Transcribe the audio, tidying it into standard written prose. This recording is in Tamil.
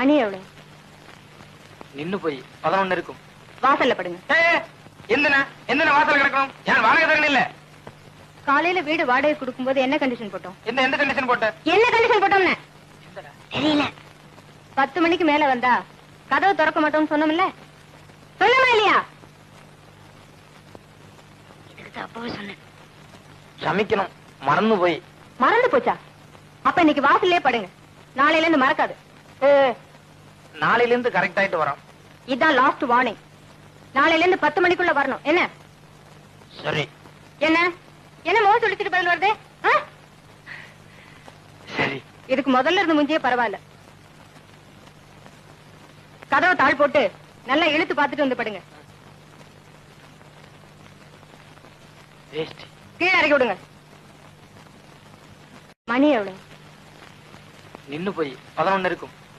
மணி எவ்வளவு? நின்னு போய் 11 இருக்கும். வாசல்ல படுங்க. எந்த வாசல் கிடக்கும்? யார் வாடகை தரணும் இல்ல? காலையில வீடு வாடகை கொடுக்கும்போது என்ன கண்டிஷன் போட்டோம்? எந்த கண்டிஷன் போட்ட? என்ன கண்டிஷன் போட்டோம்னு தெரியல. 10 மணிக்கு மேல வந்தா கதவு திறக்க மாட்டோம்னு சொன்னோம்ல, சொன்னமா இல்லையா? இதுக்கு அப்பவே சொன்னேன். சமைக்கணும் மறந்து போச்சா? அப்ப இன்னைக்கு வாசல்லே படுங்க. நாளையில இருந்து மறக்காது. நாளையில இருந்து கரெக்ட் ஆயிட்டு வரோம். இதான் லாஸ்ட் வார்னிங். நாளையில இருந்து 10 மணிக்குள்ள வரணும். என்ன சரி? என்ன மோசம் சொல்லிட்டு பதில் வருது? சரி. இதுக்கு முதல்ல இருந்து முஞ்சியே பரவாயில்ல. கதவை தாழ் போட்டு நல்லா இழுத்து பார்த்துட்டு வந்து படுங்க. கீழே இறக்கி விடுங்க. மணி எவ்வளவு? நின்னு போய் 11 இருக்கும்.